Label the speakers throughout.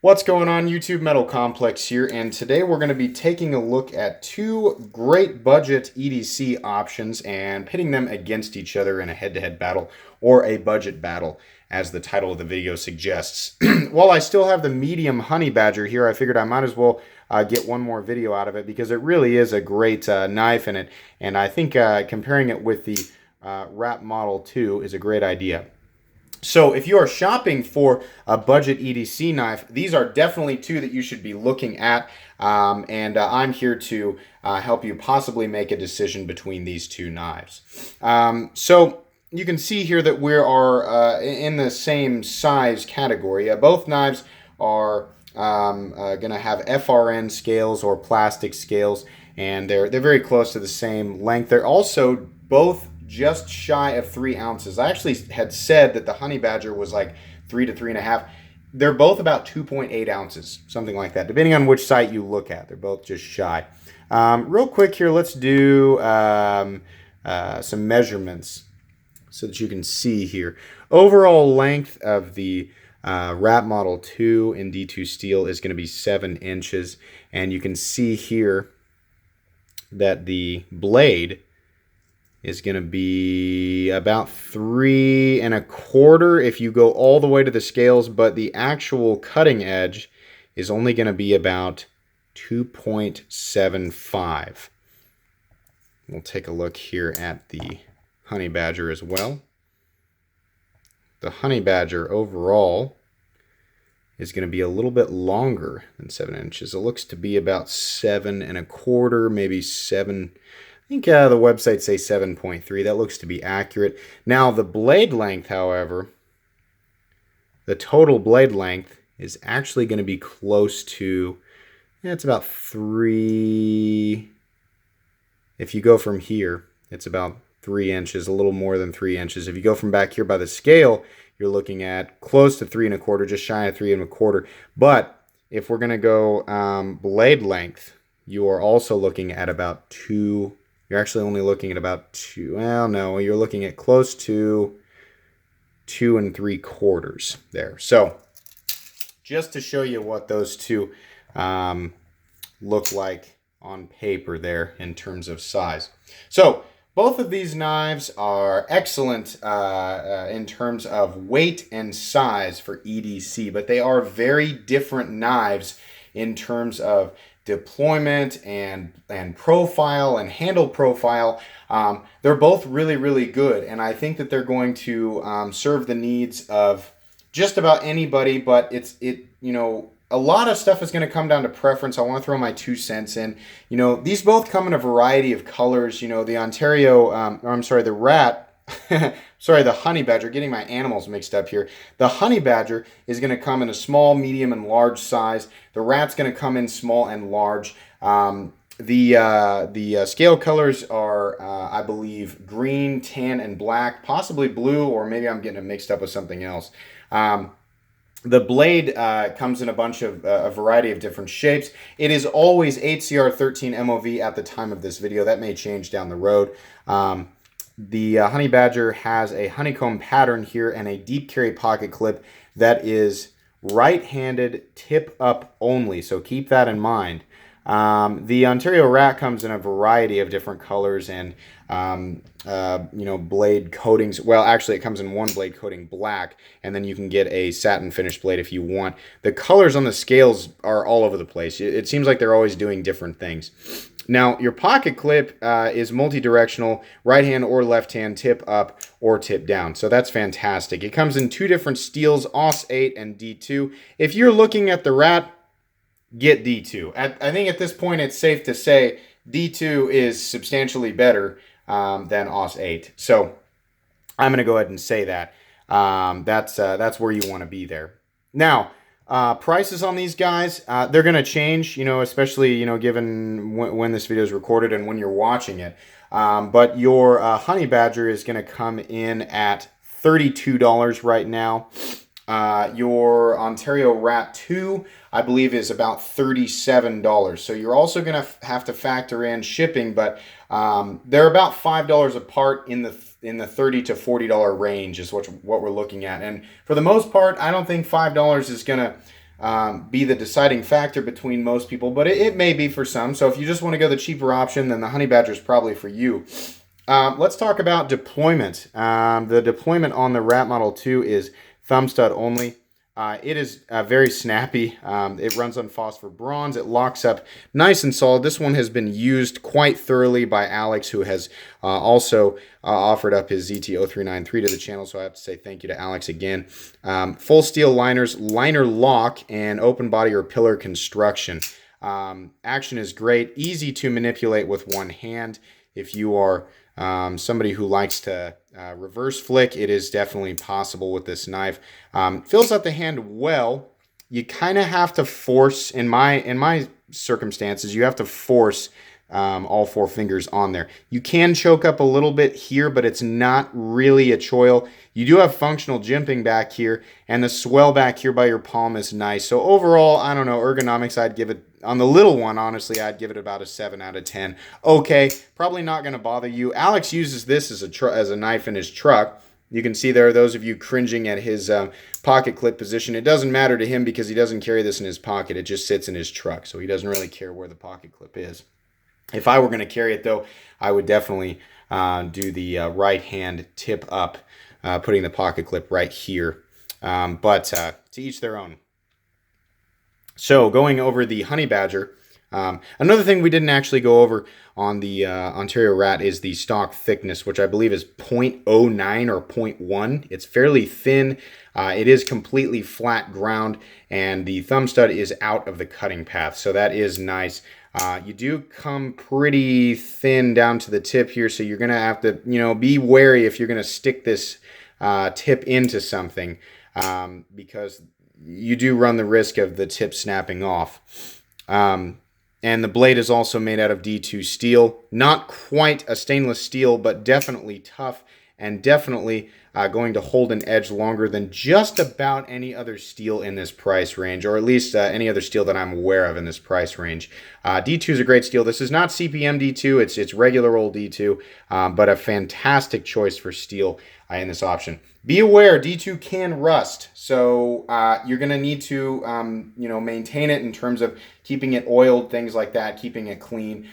Speaker 1: What's going on, YouTube? Metal Complex here, and today we're going to be taking a look at two great budget EDC options and pitting them against each other in a head-to-head battle or a budget battle, as the title of the video suggests. While I still have the medium Honey Badger here, I figured I might as well get one more video out of it because it really is a great knife in it, and I think comparing it with the Rat Model 2 is a great idea. So if you are shopping for a budget EDC knife, these are definitely two that you should be looking at. I'm here to help you possibly make a decision between these two knives. So you can see here that we are in the same size category. Both knives are going to have FRN scales or plastic scales, and they're very close to the same length. They're also both just shy of 3 ounces. I actually had said that the Honey Badger was like 3 to 3.5. They're both about 2.8 ounces, something like that, depending on which site you look at. They're both just shy. Real quick here, let's do some measurements so that you can see here. Overall length of the Rat Model 2 in D2 steel is going to be 7 inches. And you can see here that the blade is going to be about 3 1/4 if you go all the way to the scales, but the actual cutting edge is only going to be about 2.75. We'll take a look here at the Honey Badger as well. The Honey Badger overall is going to be a little bit longer than 7 inches. It looks to be about 7 1/4, maybe 7. I think the websites say 7.3. That looks to be accurate. Now, the blade length, however, the total blade length is actually going to be close to, it's about 3. If you go from here, it's about 3 inches, a little more than 3 inches. If you go from back here by the scale, you're looking at close to 3 1/4, just shy of 3 1/4. But if we're going to go blade length, you are also looking at about 2. You're actually only looking at about 2. Well, no, you're looking at close to 2 3/4 there. So just to show you what those two look like on paper there in terms of size. So both of these knives are excellent in terms of weight and size for EDC, but they are very different knives in terms of deployment and profile and handle profile. They're both really, really good, and I think that they're going to serve the needs of just about anybody. But a lot of stuff is going to come down to preference. I want to throw my 2 cents in. These both come in a variety of colors. The the Rat. Sorry, the Honey Badger, getting my animals mixed up here. The Honey Badger is going to come in a small, medium, and large size. The Rat's going to come in small and large. The scale colors are, I believe, green, tan, and black, possibly blue, or maybe I'm getting it mixed up with something else. The blade comes in a variety of different shapes. It is always HCR13 MOV at the time of this video. That may change down the road. The Honey Badger has a honeycomb pattern here and a deep carry pocket clip that is right-handed tip up only, so keep that in mind. The Ontario Rat comes in a variety of different colors and blade coatings. Well, actually, it comes in one blade coating, black, and then you can get a satin finish blade if you want. The colors on the scales are all over the place. It seems like they're always doing different things. Now, your pocket clip is multi-directional, right hand or left hand, tip up or tip down. So that's fantastic. It comes in 2 different steels, AUS 8 and D2. If you're looking at the Rat, get D2. I think at this point it's safe to say D2 is substantially better than AUS 8. So I'm going to go ahead and say that. That's where you want to be there. Now, prices on these guys, they're going to change, especially, given when this video is recorded and when you're watching it. But your Honey Badger is going to come in at $32 right now. Your Ontario Rat 2, I believe, is about $37. So you're also going to have to factor in shipping, but they're about $5 apart in the $30 to $40 range is what we're looking at. And for the most part, I don't think $5 is going to be the deciding factor between most people, but it may be for some. So if you just want to go the cheaper option, then the Honey Badger is probably for you. Let's talk about deployment. The deployment on the Rat Model 2 is thumb stud only. It is very snappy. It runs on phosphor bronze. It locks up nice and solid. This one has been used quite thoroughly by Alex, who has also offered up his ZT0393 to the channel, so I have to say thank you to Alex again. Full steel liners, liner lock, and open body or pillar construction. Action is great, easy to manipulate with one hand. If you are somebody who likes to reverse flick, it is definitely possible with this knife. Fills out the hand well. You kind of have to force, in my circumstances, you have to force all four fingers on there. You can choke up a little bit here, but it's not really a choil. You do have functional jimping back here, and the swell back here by your palm is nice. So overall, I don't know, ergonomics, I'd give it, on the little one, honestly, I'd give it about a 7 out of 10. Okay, probably not going to bother you. Alex uses this as a knife in his truck. You can see there are those of you cringing at his pocket clip position. It doesn't matter to him because he doesn't carry this in his pocket. It just sits in his truck, so he doesn't really care where the pocket clip is. If I were going to carry it, though, I would definitely do the right hand tip up, putting the pocket clip right here. But to each their own. So going over the Honey Badger, another thing we didn't actually go over on the Ontario Rat is the stock thickness, which I believe is 0.09 or 0.1. It's fairly thin. It is completely flat ground, and the thumb stud is out of the cutting path, so that is nice. You do come pretty thin down to the tip here, so you're going to have to, be wary if you're going to stick this tip into something, because you do run the risk of the tip snapping off. And the blade is also made out of D2 steel. Not quite a stainless steel, but definitely tough and definitely going to hold an edge longer than just about any other steel in this price range, or at least any other steel that I'm aware of in this price range. D2 is a great steel. This is not CPM D2, it's regular old D2, but a fantastic choice for steel in this option. Be aware, D2 can rust, so you're going to need to maintain it in terms of keeping it oiled, things like that, keeping it clean.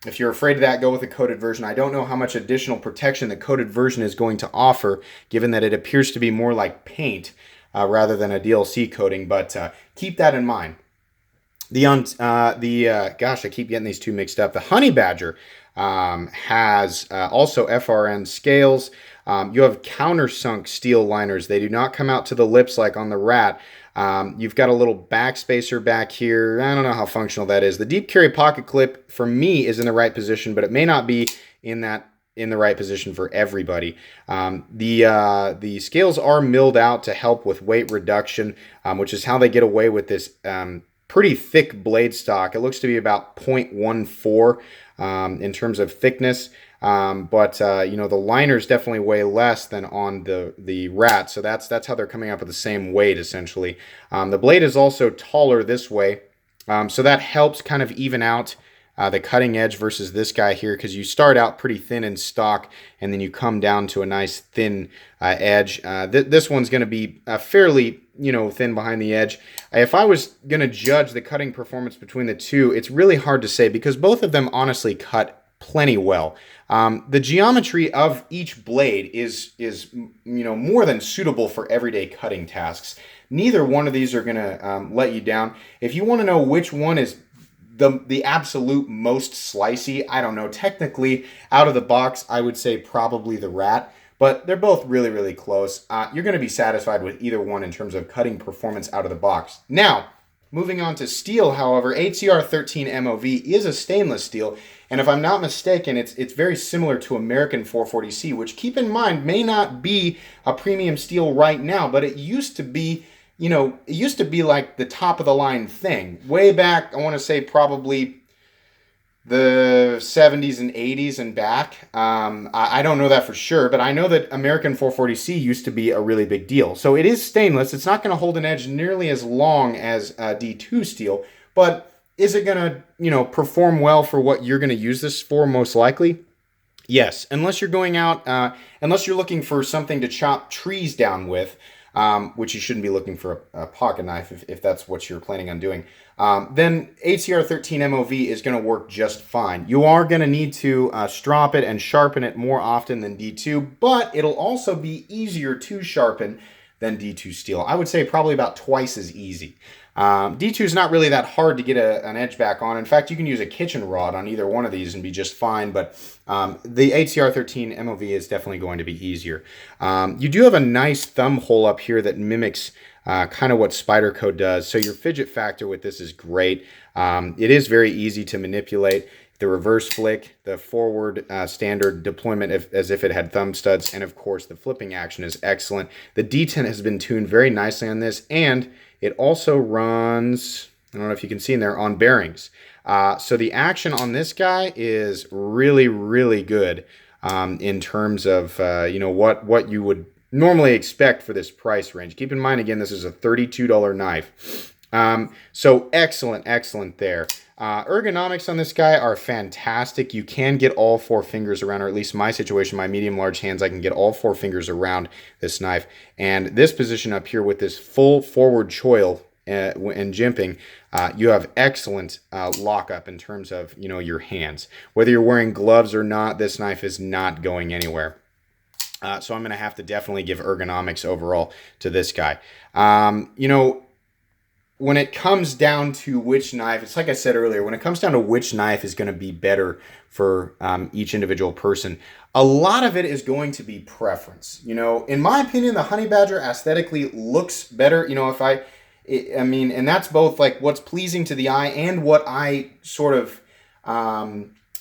Speaker 1: If you're afraid of that, go with a coated version. I don't know how much additional protection the coated version is going to offer, given that it appears to be more like paint rather than a DLC coating, but keep that in mind. Gosh, I keep getting these two mixed up. The Honey Badger has also FRN scales. You have countersunk steel liners. They do not come out to the lips like on the Rat. You've got a little backspacer back here. I don't know how functional that is. The deep carry pocket clip for me is in the right position, but it may not be in the right position for everybody. The scales are milled out to help with weight reduction, which is how they get away with this pretty thick blade stock. It looks to be about 0.14 in terms of thickness. But the liners definitely weigh less than on the Rat, so that's how they're coming up with the same weight essentially. The blade is also taller this way, so that helps kind of even out the cutting edge versus this guy here, because you start out pretty thin in stock and then you come down to a nice thin edge. This one's going to be fairly thin behind the edge. If I was going to judge the cutting performance between the two, it's really hard to say because both of them honestly cut plenty well. The geometry of each blade is more than suitable for everyday cutting tasks. Neither one of these are going to let you down. If you want to know which one is the absolute most slicey, I don't know. Technically, out of the box, I would say probably the Rat, but they're both really, really close. You're going to be satisfied with either one in terms of cutting performance out of the box. Now, moving on to steel, however, HCR 13 MOV is a stainless steel, and if I'm not mistaken, it's very similar to American 440C, which, keep in mind, may not be a premium steel right now, but it used to be, it used to be like the top of the line thing. Way back, I want to say probably the 70s and 80s and back. I don't know that for sure, but I know that American 440C used to be a really big deal. So it is stainless. It's not going to hold an edge nearly as long as D2 steel, but is it going to, perform well for what you're going to use this for most likely? Yes, unless you're going out, unless you're looking for something to chop trees down with. which you shouldn't be looking for a pocket knife if that's what you're planning on doing, then ACR 13 MOV is going to work just fine. You are going to need to strop it and sharpen it more often than D2, but it'll also be easier to sharpen than D2 steel. I would say probably about twice as easy. D2 is not really that hard to get an edge back on. In fact, you can use a kitchen rod on either one of these and be just fine, but the ACR 13 MOV is definitely going to be easier. You do have a nice thumb hole up here that mimics kind of what Spyderco does, so your fidget factor with this is great. It is very easy to manipulate. The reverse flick, the forward standard deployment as if it had thumb studs, and of course the flipping action is excellent. The D10 has been tuned very nicely on this, and it also runs, I don't know if you can see in there, on bearings. So the action on this guy is really, really good in terms of what you would normally expect for this price range. Keep in mind, again, this is a $32 knife. So excellent there. Ergonomics on this guy are fantastic. You can get all 4 fingers around, or at least my situation, my medium-large hands, I can get all 4 fingers around this knife. And this position up here with this full forward choil and jimping, you have excellent lockup in terms of your hands. Whether you're wearing gloves or not, this knife is not going anywhere. So I'm going to have to definitely give ergonomics overall to this guy. When it comes down to which knife, it's like I said earlier, when it comes down to which knife is going to be better for each individual person, a lot of it is going to be preference. In my opinion, the Honey Badger aesthetically looks better. And that's both like what's pleasing to the eye and what I sort of,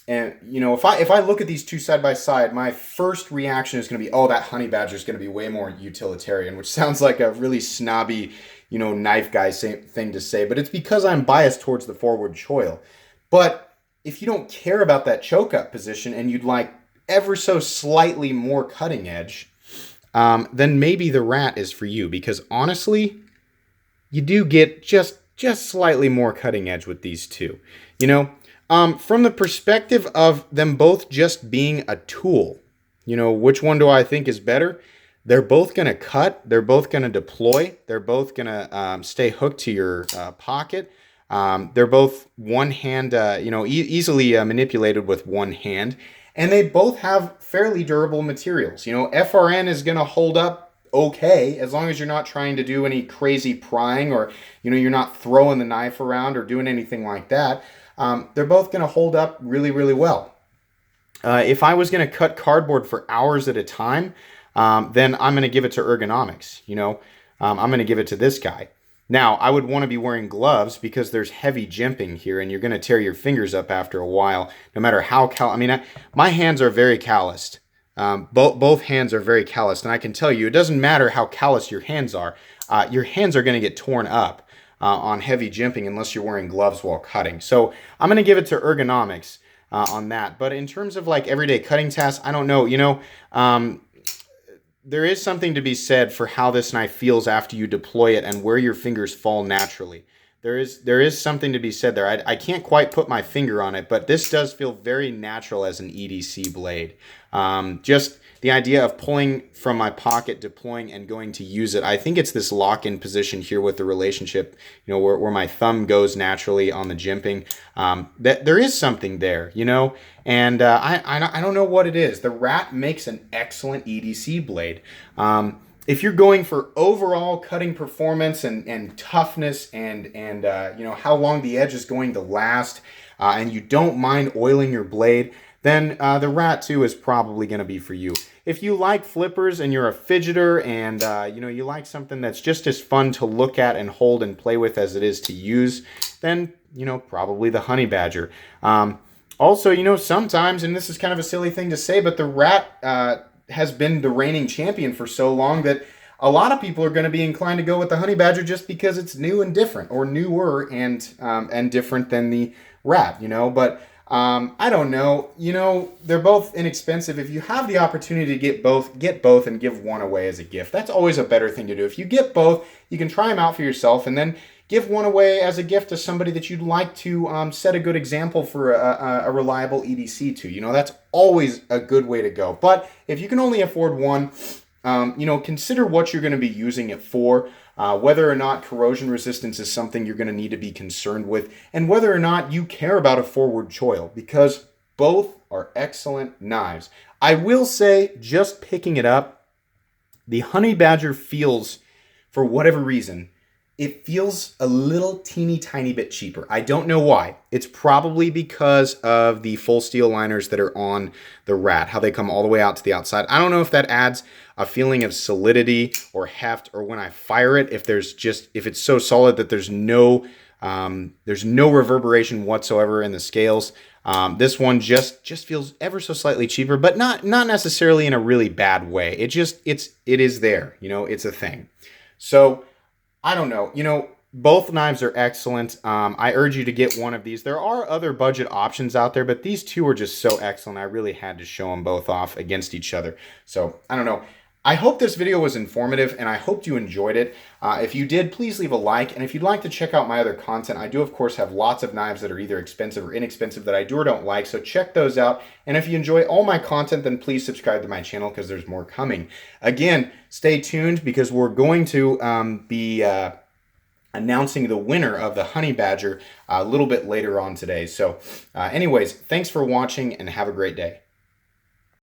Speaker 1: if I look at these two side by side, my first reaction is going to be, oh, that Honey Badger is going to be way more utilitarian, which sounds like a really snobby, knife guy thing to say, but it's because I'm biased towards the forward choil. But if you don't care about that choke up position and you'd like ever so slightly more cutting edge, then maybe the Rat is for you, because honestly, you do get just slightly more cutting edge with these two. From the perspective of them both just being a tool, which one do I think is better? They're both going to cut. They're both going to deploy. They're both going to stay hooked to your pocket. They're both one hand, easily manipulated with one hand. And they both have fairly durable materials. FRN is going to hold up okay as long as you're not trying to do any crazy prying, or, you're not throwing the knife around or doing anything like that. They're both going to hold up really, really well. If I was going to cut cardboard for hours at a time, then I'm going to give it to ergonomics. I'm going to give it to this guy. Now, I would want to be wearing gloves because there's heavy jimping here, and you're going to tear your fingers up after a while, no matter how my hands are very calloused. Both hands are very calloused, and I can tell you, it doesn't matter how calloused your hands are going to get torn up on heavy jimping unless you're wearing gloves while cutting. So I'm going to give it to ergonomics on that. But in terms of like everyday cutting tasks, I don't know. There is something to be said for how this knife feels after you deploy it and where your fingers fall naturally. There is something to be said there. I can't quite put my finger on it, but this does feel very natural as an EDC blade. Just the idea of pulling from my pocket, deploying, and going to use it. I think it's this lock-in position here with the relationship, where my thumb goes naturally on the jimping. That there is something there, and I don't know what it is. The Rat makes an excellent EDC blade. If you're going for overall cutting performance and toughness and how long the edge is going to last, and you don't mind oiling your blade, then the Rat 2 is probably going to be for you. If you like flippers and you're a fidgeter and you like something that's just as fun to look at and hold and play with as it is to use, then probably the Honey Badger. Also, sometimes, and this is kind of a silly thing to say, but the Rat has been the reigning champion for so long that a lot of people are going to be inclined to go with the Honey Badger just because it's new and different, or newer and different than the Rat, But I don't know. They're both inexpensive. If you have the opportunity to get both and give one away as a gift. That's always a better thing to do. If you get both, you can try them out for yourself and then give one away as a gift to somebody that you'd like to set a good example for a reliable EDC to. That's always a good way to go. But if you can only afford one, consider what you're going to be using it for, whether or not corrosion resistance is something you're going to need to be concerned with, and whether or not you care about a forward choil, because both are excellent knives. I will say, just picking it up, the Honey Badger feels, for whatever reason, it feels a little teeny tiny bit cheaper. I don't know why. It's probably because of the full steel liners that are on the Rat, how they come all the way out to the outside. I don't know if that adds a feeling of solidity or heft, or when I fire it, if it's so solid that there's no reverberation whatsoever in the scales. This one just feels ever so slightly cheaper, but not necessarily in a really bad way. It is there, it's a thing. So I don't know. Both knives are excellent. I urge you to get one of these. There are other budget options out there, but these two are just so excellent. I really had to show them both off against each other. So I don't know. I hope this video was informative, and I hope you enjoyed it. If you did, please leave a like. And if you'd like to check out my other content, I do, of course, have lots of knives that are either expensive or inexpensive that I do or don't like. So check those out. And if you enjoy all my content, then please subscribe to my channel, because there's more coming. Again, stay tuned, because we're going to be announcing the winner of the Honey Badger a little bit later on today. So anyways, thanks for watching, and have a great day.